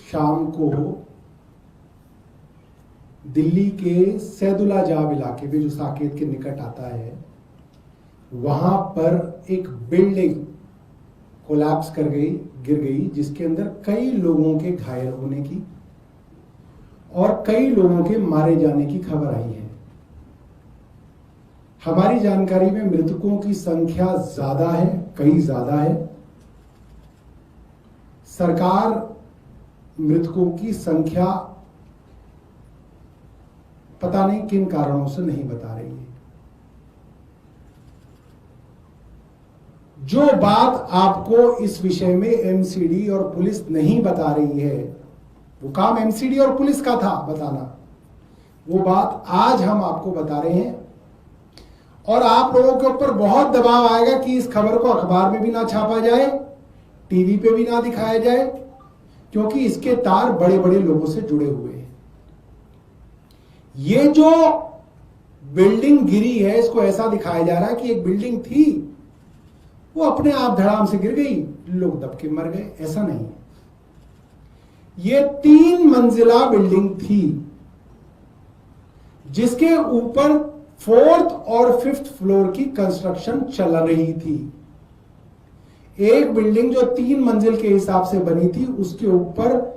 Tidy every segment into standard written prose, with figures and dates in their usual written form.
शाम को दिल्ली के सैदुल्ला जाब इलाके में, जो साकेत के निकट आता है, वहां पर एक बिल्डिंग कोलैप्स कर गई, गिर गई, जिसके अंदर कई लोगों के घायल होने की और कई लोगों के मारे जाने की खबर आई है। हमारी जानकारी में मृतकों की संख्या ज्यादा है, कई ज्यादा है। सरकार मृतकों की संख्या पता नहीं किन कारणों से नहीं बता रही है। जो बात आपको इस विषय में एमसीडी और पुलिस नहीं बता रही है, वो काम एमसीडी और पुलिस का था बताना, वो बात आज हम आपको बता रहे हैं। और आप लोगों के ऊपर बहुत दबाव आएगा कि इस खबर को अखबार में भी ना छापा जाए, टीवी पे भी ना दिखाया जाए, क्योंकि इसके तार बड़े बड़े लोगों से जुड़े हुए हैं। ये जो बिल्डिंग गिरी है, इसको ऐसा दिखाया जा रहा है कि एक बिल्डिंग थी, वो अपने आप धड़ाम से गिर गई, लोग दबके मर गए। ऐसा नहीं, ये 3 मंजिला बिल्डिंग थी, जिसके ऊपर 4th और 5th फ्लोर की कंस्ट्रक्शन चल रही थी। एक बिल्डिंग जो 3 मंजिल के हिसाब से बनी थी, उसके ऊपर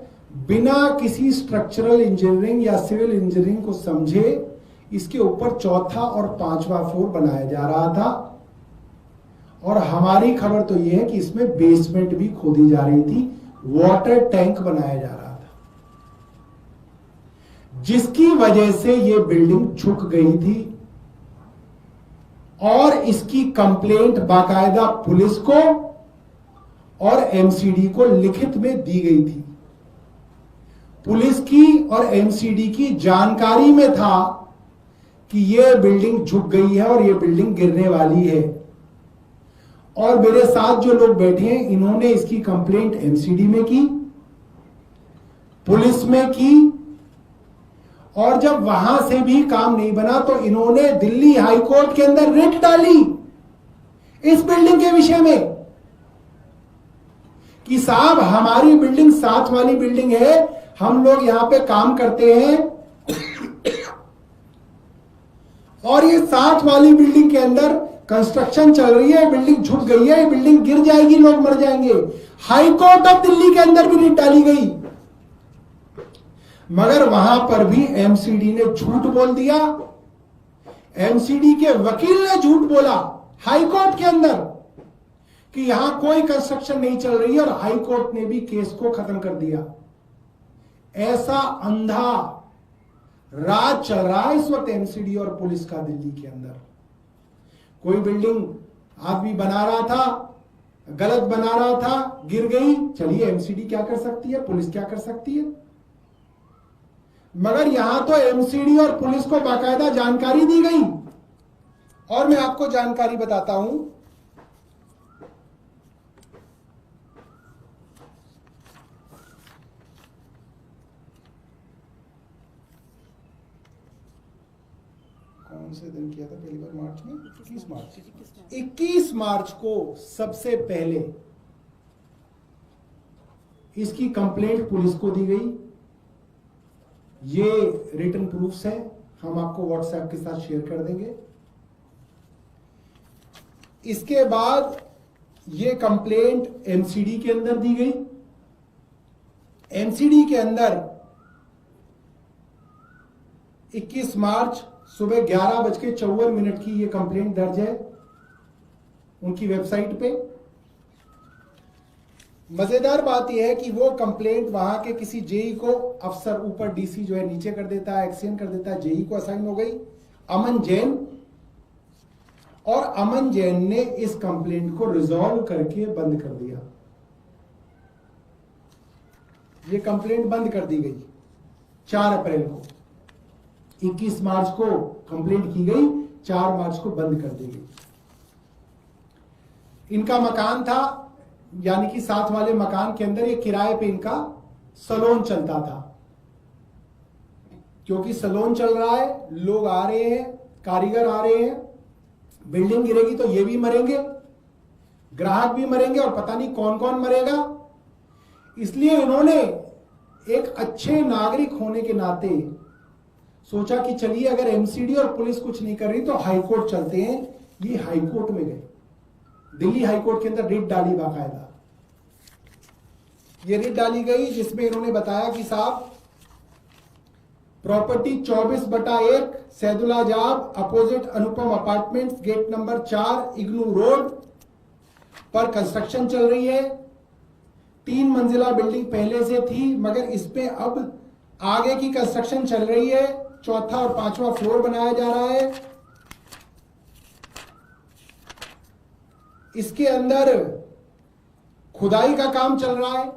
बिना किसी स्ट्रक्चरल इंजीनियरिंग या सिविल इंजीनियरिंग को समझे इसके ऊपर 4था और 5वां फ्लोर बनाया जा रहा था। और हमारी खबर तो यह है कि इसमें बेसमेंट भी खोदी जा रही थी, वाटर टैंक बनाया जा रहा था, जिसकी वजह से यह बिल्डिंग झुक गई थी। और इसकी कंप्लेंट बाकायदा पुलिस को और एमसीडी को लिखित में दी गई थी। पुलिस की और एमसीडी की जानकारी में था कि यह बिल्डिंग झुक गई है और यह बिल्डिंग गिरने वाली है। और मेरे साथ जो लोग बैठे हैं, इन्होंने इसकी कंप्लेंट एमसीडी में की, पुलिस में की, और जब वहां से भी काम नहीं बना तो इन्होंने दिल्ली हाई कोर्ट के अंदर रिट डाली इस बिल्डिंग के विषय में कि साहब हमारी बिल्डिंग 7 वाली बिल्डिंग है, हम लोग यहां पे काम करते हैं, और ये 7 वाली बिल्डिंग के अंदर कंस्ट्रक्शन चल रही है, बिल्डिंग झुक गई है, बिल्डिंग गिर जाएगी, लोग मर जाएंगे। हाई कोर्ट ऑफ दिल्ली के अंदर भी रिट डाली गई, मगर वहां पर भी एमसीडी ने झूठ बोल दिया। एमसीडी के वकील ने झूठ बोला हाई कोर्ट के अंदर कि यहां कोई कंस्ट्रक्शन नहीं चल रही है, और हाई कोर्ट ने भी केस को खत्म कर दिया। ऐसा अंधा राज चल रहा है इस वक्त एमसीडी और पुलिस का दिल्ली के अंदर। कोई बिल्डिंग आदमी बना रहा था, गलत बना रहा था, गिर गई, चलिए एमसीडी क्या कर सकती है, पुलिस क्या कर सकती है। मगर यहां तो एमसीडी और पुलिस को बाकायदा जानकारी दी गई। और मैं आपको जानकारी बताता हूं, कौन से दिन किया था पहली बार, मार्च में 21 मार्च को सबसे पहले इसकी कंप्लेंट पुलिस को दी गई। ये रिटन प्रूफ्स है, हम आपको व्हाट्सएप के साथ शेयर कर देंगे। इसके बाद ये कंप्लेंट एमसीडी के अंदर दी गई। एमसीडी के अंदर 21 मार्च सुबह 11:54 की ये कंप्लेंट दर्ज है उनकी वेबसाइट पे। मजेदार बात यह है कि वो कंप्लेंट वहां के किसी जेई को, अफसर ऊपर डीसी जो है नीचे कर देता है, एक्सचेंज कर देता है, जेई को असाइन हो गई अमन जैन, और अमन जैन ने इस कंप्लेंट को रिजॉल्व करके बंद कर दिया। ये कंप्लेंट बंद कर दी गई 4 अप्रैल को। 21 मार्च को कंप्लेंट की गई, 4 मार्च को बंद कर दी गई। इनका मकान था, यानी कि 7 वाले मकान के अंदर ये किराए पे इनका सैलून चलता था। क्योंकि सैलून चल रहा है, लोग आ रहे हैं, कारीगर आ रहे हैं, बिल्डिंग गिरेगी तो ये भी मरेंगे, ग्राहक भी मरेंगे, और पता नहीं कौन कौन मरेगा। इसलिए इन्होंने एक अच्छे नागरिक होने के नाते सोचा कि चलिए अगर एमसीडी और पुलिस कुछ नहीं कर रही तो हाईकोर्ट चलते हैं। ये हाईकोर्ट में गए, दिल्ली हाईकोर्ट के अंदर रिट डाली बाकायदा। ये रिट डाली गई जिसमें इन्होंने बताया कि साहब property 24/1 Saidulla Jab opposite Anupam apartments gate number 4 IGNOU road पर कंस्ट्रक्शन चल रही है। 3 मंजिला बिल्डिंग पहले से थी मगर इसमें अब आगे की कंस्ट्रक्शन चल रही है। 4था और 5वां फ्लोर बनाया जा रहा है। इसके अंदर खुदाई का काम चल रहा है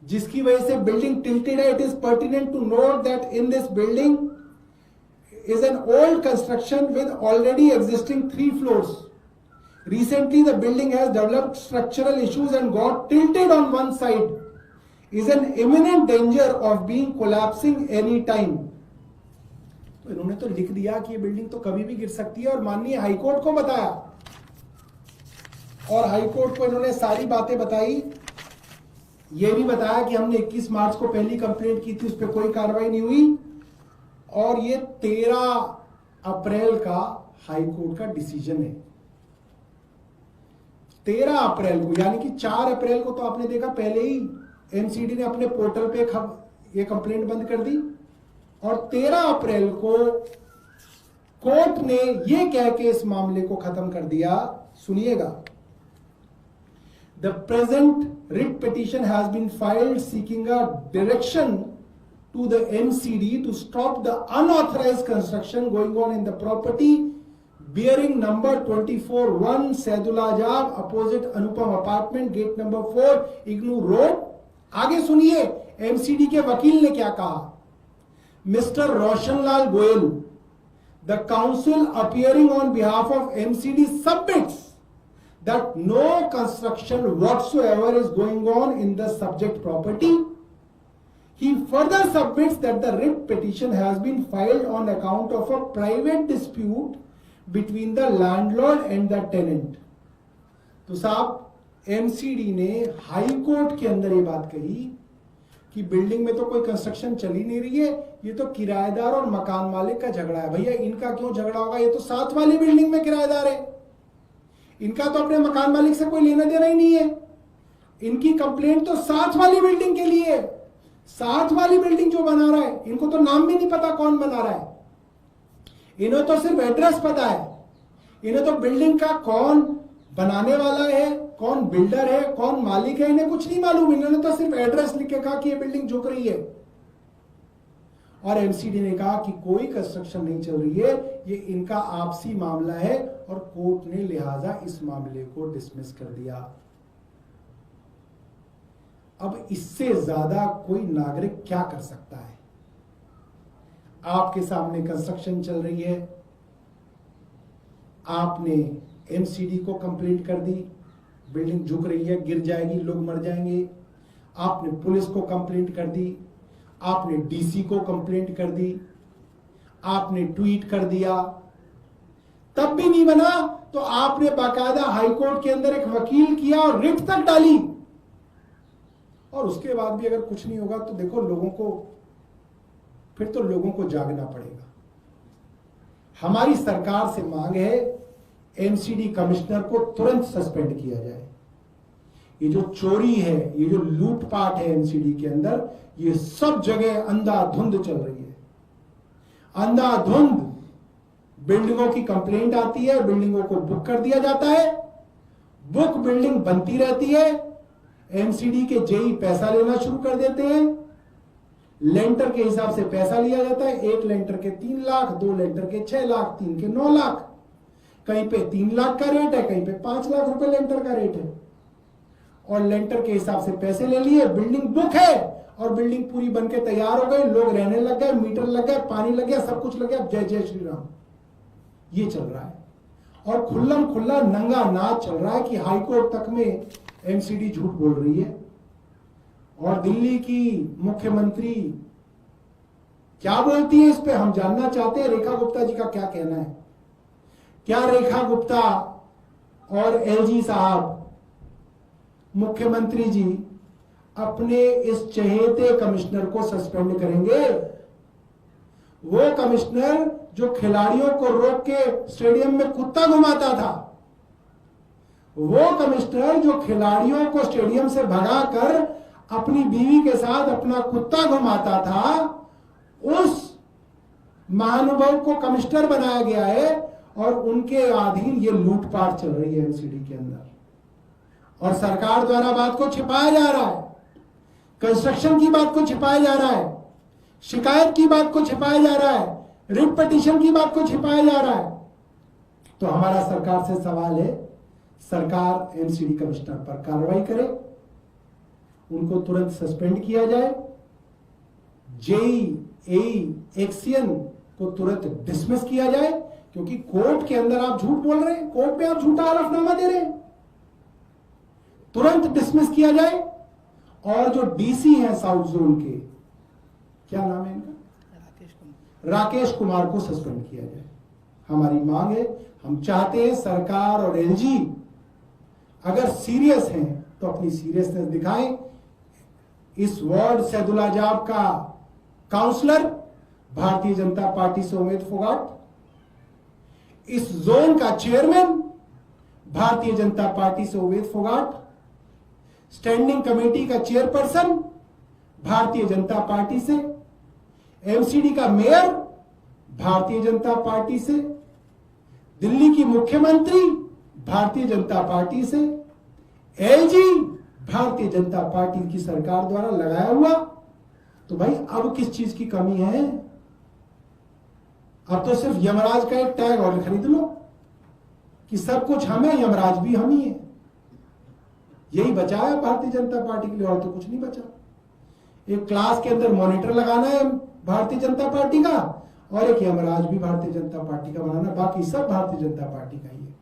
जिसकी वजह से बिल्डिंग टिल्टेड है। It is pertinent to note that in this building is an old construction with already existing 3 floors. Recently, the building has developed structural issues and got tilted on one side. Is an imminent danger of being collapsing any time. तो इन्होंने तो लिख दिया कि ये building तो कभी भी गिर सकती है और माननीय हाईकोर्ट को बताया और हाईकोर्ट को इन्होंने सारी बातें बताई। ये भी बताया कि हमने 21 मार्च को पहली कंप्लेंट की थी, उस पर कोई कार्रवाई नहीं हुई और ये 13 अप्रैल का हाईकोर्ट का डिसीजन है। 13 अप्रैल को यानी कि 4 अप्रैल को तो आपने देखा पहले ही एमसीडी ने अपने पोर्टल पे ये कंप्लेंट बंद कर दी और 13 अप्रैल को कोर्ट ने ये कह के इस मामले को खत्म कर दिया। सुनिएगा, the present writ petition has been filed seeking a direction to the MCD to stop the unauthorized construction going on in the property bearing number 24-1 Saidulla Jab opposite Anupam apartment gate number 4 Ignu road। आगे सुनिए MCD के वकील ने क्या कहा। Mister Roshanlal Goyal, the counsel appearing on behalf of MCD submits that no construction whatsoever is going on in the subject property। He further submits that the writ petition has been filed on account of a private dispute between the landlord and the tenant। तो साहब MCD ने high court के अंदर ये बात कही कि building में तो कोई कंस्ट्रक्शन चल ही नहीं रही है, ये तो किराएदार और मकान मालिक का झगड़ा है। भैया इनका क्यों झगड़ा होगा, ये तो साथ वाली बिल्डिंग में किराएदार है, इनका तो अपने मकान मालिक से कोई लेना देना ही नहीं है। इनकी कंप्लेंट तो साथ वाली बिल्डिंग के लिए है। साथ वाली बिल्डिंग जो बना रहा है इनको तो नाम भी नहीं पता कौन बना रहा है, इन्हें तो सिर्फ एड्रेस पता है। इन्हें तो बिल्डिंग का कौन बनाने वाला है, कौन बिल्डर है, कौन मालिक है, इन्हें कुछ नहीं मालूम। इन्होंने तो सिर्फ एड्रेस लिख के कहा कि ये बिल्डिंग झुक रही है और एमसीडी ने कहा कि कोई कंस्ट्रक्शन नहीं चल रही है, ये इनका आपसी मामला है और कोर्ट ने लिहाजा इस मामले को डिसमिस कर दिया। अब इससे ज्यादा कोई नागरिक क्या कर सकता है। आपके सामने कंस्ट्रक्शन चल रही है, आपने एमसीडी को कंप्लेंट कर दी, बिल्डिंग झुक रही है, गिर जाएगी, लोग मर जाएंगे। आपने पुलिस को कंप्लेंट कर दी, आपने डीसी को कंप्लेंट कर दी, आपने ट्वीट कर दिया, तब भी नहीं बना तो आपने बाकायदा हाईकोर्ट के अंदर एक वकील किया और रिट तक डाली और उसके बाद भी अगर कुछ नहीं होगा तो देखो लोगों को फिर तो लोगों को जागना पड़ेगा। हमारी सरकार से मांग है एमसीडी कमिश्नर को तुरंत सस्पेंड किया जाए। ये जो चोरी है, ये जो लूटपाट है एमसीडी के अंदर, ये सब जगह अंधाधुंध चल रही है। अंधाधुंध बिल्डिंगों की कंप्लेंट आती है, बिल्डिंगों को बुक कर दिया जाता है, बुक बिल्डिंग बनती रहती है, एमसीडी के जेई पैसा लेना शुरू कर देते हैं, लेंटर के हिसाब से पैसा लिया जाता है। एक लेंटर के 3 लाख, 2 लेंटर के 6 लाख, 3 के 9 लाख, कहीं पे 3 लाख का रेट है, कहीं पे 5 लाख रुपए लेंटर का रेट है और लेंटर के हिसाब से पैसे ले लिए। बिल्डिंग बुक है और बिल्डिंग पूरी बनके तैयार हो गई, लोग रहने लग गए, मीटर लग गए, पानी लग गया, सब कुछ लग गया। जय जय श्री राम, ये चल रहा है और खुल्लम खुल्ला नंगा नाच चल रहा है कि हाईकोर्ट तक में एमसीडी झूठ बोल रही है। और दिल्ली की मुख्यमंत्री क्या बोलती है इस पे हम जानना चाहते हैं। रेखा गुप्ता जी का क्या कहना है। क्या रेखा गुप्ता और एलजी साहब, मुख्यमंत्री जी अपने इस चहेते कमिश्नर को सस्पेंड करेंगे। वो कमिश्नर जो खिलाड़ियों को रोक के स्टेडियम में कुत्ता घुमाता था, वो कमिश्नर जो खिलाड़ियों को स्टेडियम से भगाकर अपनी बीवी के साथ अपना कुत्ता घुमाता था, उस महानुभाव को कमिश्नर बनाया गया है और उनके अधीन ये लूटपाट चल रही है एमसीडी के अंदर। और सरकार द्वारा बात को छिपाया जा रहा है, कंस्ट्रक्शन की बात को छिपाया जा रहा है, शिकायत की बात को छिपाया जा रहा है, रिट पिटीशन की बात को छिपाया जा रहा है। तो हमारा सरकार से सवाल है, सरकार एमसीडी कमिश्नर पर कार्रवाई करे, उनको तुरंत सस्पेंड किया जाए, जेई एई एक्सियन को तुरंत डिसमिस किया जाए, क्योंकि कोर्ट के अंदर आप झूठ बोल रहे हैं, कोर्ट में आप झूठा हलफनामा दे रहे हैं, तुरंत डिसमिस किया जाए। और जो डीसी हैं साउथ जोन के, क्या नाम है इनका, राकेश कुमार को सस्पेंड किया जाए। हमारी मांग है, हम चाहते हैं सरकार और एलजी अगर सीरियस हैं तो अपनी सीरियसनेस दिखाएं। इस वार्ड सैदुलाजाब का काउंसलर भारतीय जनता पार्टी से उमेद फोगाट, इस जोन का चेयरमैन भारतीय जनता पार्टी से उमेद फोगाट, स्टैंडिंग कमेटी का चेयरपर्सन भारतीय जनता पार्टी से, एमसीडी का मेयर भारतीय जनता पार्टी से, दिल्ली की मुख्यमंत्री भारतीय जनता पार्टी से, एलजी भारतीय जनता पार्टी की सरकार द्वारा लगाया हुआ। तो भाई अब किस चीज की कमी है? अब तो सिर्फ यमराज का एक टैग और खरीद लो कि सब कुछ हमें, यमराज भी हम ही है। यही बचा है भारतीय जनता पार्टी के लिए, और तो कुछ नहीं बचा। एक क्लास के अंदर मॉनिटर लगाना है भारतीय जनता पार्टी का, और एक यमराज भी भारतीय जनता पार्टी का बनाना, बाकी सब भारतीय जनता पार्टी का ही है।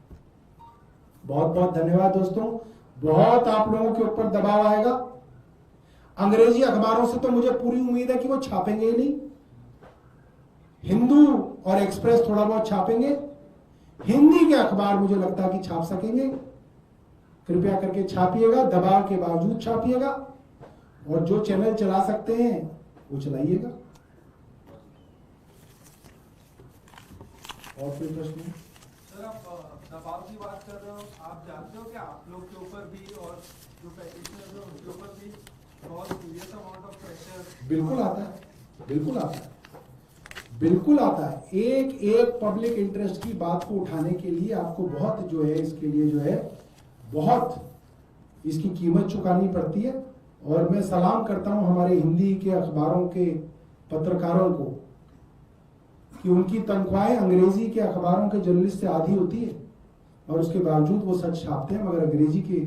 बहुत बहुत धन्यवाद दोस्तों, बहुत आप लोगों के ऊपर दबाव आएगा। अंग्रेजी अखबारों से तो मुझे पूरी उम्मीद है कि वो छापेंगे ही नहीं, हिंदू और एक्सप्रेस थोड़ा बहुत छापेंगे, हिंदी के अखबार मुझे लगता है कि छाप सकेंगे। कृपया करके छापिएगा, दबाव के बावजूद छापिएगा, और जो चैनल चला सकते हैं वो चलाइएगा। और कोई प्रश्न है? सर, आप दबाव की बात कर रहे हो, आप जानते हो कि आप लोग के ऊपर भी और जो पेटिशनर्स हैं उनके ऊपर भी बहुत सीरियस अमाउंट ऑफ प्रेशर बिल्कुल आता है, बिल्कुल आता है, बिल्कुल आता है। एक एक पब्लिक इंटरेस्ट की बात को उठाने के लिए आपको बहुत जो है, इसके लिए जो है बहुत इसकी कीमत चुकानी पड़ती है। और मैं सलाम करता हूं हमारे हिंदी के अखबारों के पत्रकारों को कि उनकी तनख्वाहें अंग्रेजी के अखबारों के जर्नलिस्ट से आधी होती है, और उसके बावजूद वो सच छापते हैं। मगर अंग्रेजी के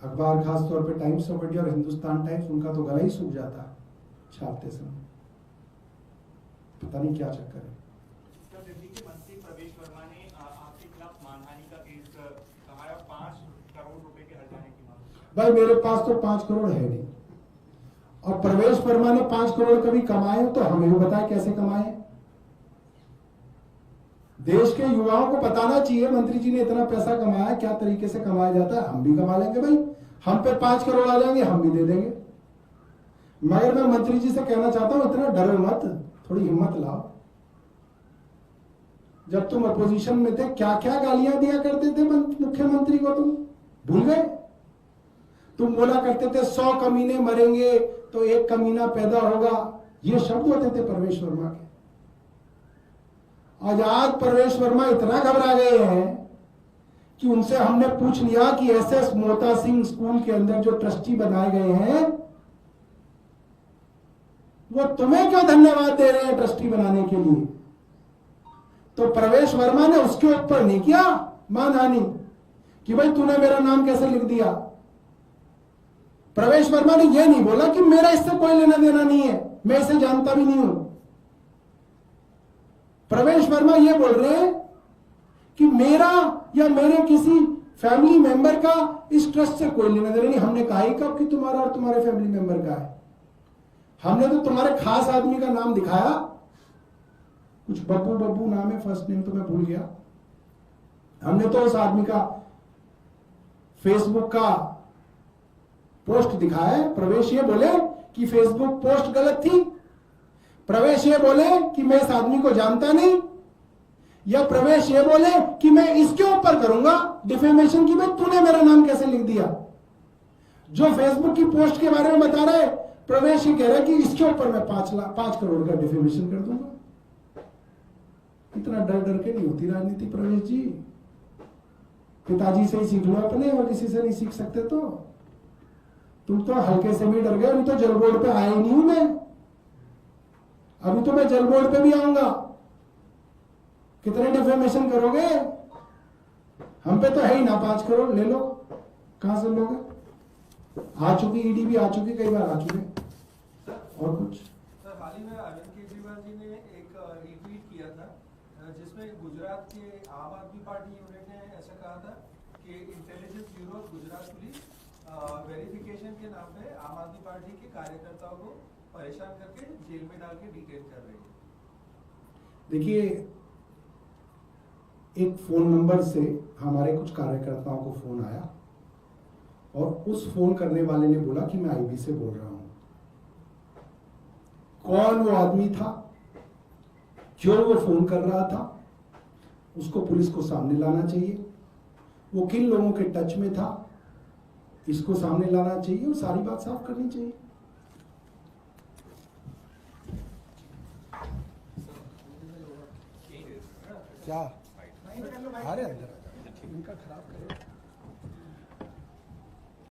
अखबार, खासतौर पे टाइम्स ऑफ इंडिया और हिंदुस्तान टाइम्स, उनका तो गला ही सूख जाता है छापते समय। पता नहीं क्या चक्कर है। दिल्ली के मंत्री प्रवेश वर्मा ने आपके खिलाफ मानहानि का केस कहा है, 5 करोड़ रुपए के हर्जाने की मांग। भाई मेरे पास तो 5 करोड़ है नहीं, और प्रवेश वर्मा ने 5 करोड़ कभी कमाए तो हमें भी बताया कैसे कमाए। देश के युवाओं को बताना चाहिए मंत्री जी ने इतना पैसा कमाया, क्या तरीके से कमाया जाता है, हम भी कमा लेंगे भाई। हम पे 5 करोड़ आ जाएंगे, हम भी दे देंगे। मगर मैं मंत्री जी से कहना चाहता हूं, इतना डरो मत, थोड़ी हिम्मत लाओ। जब तुम अपोजिशन में थे क्या क्या गालियां दिया करते थे मुख्यमंत्री को, तुम भूल गए? तुम बोला करते थे 100 कमीने मरेंगे तो 1 कमीना पैदा होगा, ये शब्द होते थे प्रवेश वर्मा के। आज प्रवेश वर्मा इतना घबरा गए हैं कि उनसे हमने पूछ लिया कि एसएस मोता सिंह स्कूल के अंदर जो ट्रस्टी बनाए गए हैं वो तुम्हें क्यों धन्यवाद दे रहे हैं ट्रस्टी बनाने के लिए? तो प्रवेश वर्मा ने उसके ऊपर नहीं किया मानहानि कि भाई तूने मेरा नाम कैसे लिख दिया। प्रवेश वर्मा ने यह नहीं बोला कि मेरा इससे कोई लेना देना नहीं है, मैं इसे जानता भी नहीं हूं। प्रवेश वर्मा यह बोल रहे हैं कि मेरा या मेरे किसी फैमिली मेंबर का इस ट्रस्ट से कोई लेना देना नहीं। हमने कहा ही कब कि तुम्हारा और तुम्हारे फैमिली मेंबर का है? हमने तो तुम्हारे खास आदमी का नाम दिखाया, कुछ बब्बू बब्बू नाम है, फर्स्ट नेम तो मैं भूल गया। हमने तो उस आदमी का फेसबुक का पोस्ट दिखाया है। प्रवेश ये बोले कि फेसबुक पोस्ट गलत थी, प्रवेश ये बोले कि मैं इस आदमी को जानता नहीं, या प्रवेश ये बोले कि मैं इसके ऊपर करूंगा डिफेमेशन की, भाई तूने मेरा नाम कैसे लिख दिया। जो फेसबुक की पोस्ट के बारे में बता रहा है, प्रवेश ये कह रहा है कि इसके ऊपर मैं 5 करोड़ का डिफेमेशन कर दूंगा। इतना डर डर के नहीं होती राजनीति प्रवेश जी, पिताजी से ही सीख लो अपने, और किसी से नहीं सीख सकते। तो तुम तो हल्के से भी डर गए। अभी तो जल बोर्ड पे आया ही नहीं हूं मैं, अभी तो मैं जल बोर्ड पे भी आऊंगा। कितने डिफेमेशन करोगे? हम पे तो है ही ना 5 करोड़, ले लो, कहां से लोगे? आ चुकी ईडी भी आ चुकी, कई बार आ चुके। और कुछ सर, हाल ही में अरविंद केजरीवाल जी ने एक रीट्वीट किया था जिसमें गुजरात के आम आदमी पार्टी यूनिट ने ऐसा कहा था कि intelligence bureau of Gujarat police verification के नाम पे आम आदमी पार्टी के कार्यकर्ताओं को परेशान करके जेल में डाल के डिटेन कर रही है। देखिए, एक फोन नंबर से हमारे कुछ कार्यकर्ताओं को फोन आया और उस फोन करने वाले ने बोला कि मैं आईबी से बोल रहा हूं। कौन वो आदमी था, क्यों वो फोन कर रहा था, उसको पुलिस को सामने लाना चाहिए। वो किन लोगों के टच में था, इसको सामने लाना चाहिए और सारी बात साफ करनी चाहिए। क्या आ रहे हैं इनका खराब करें।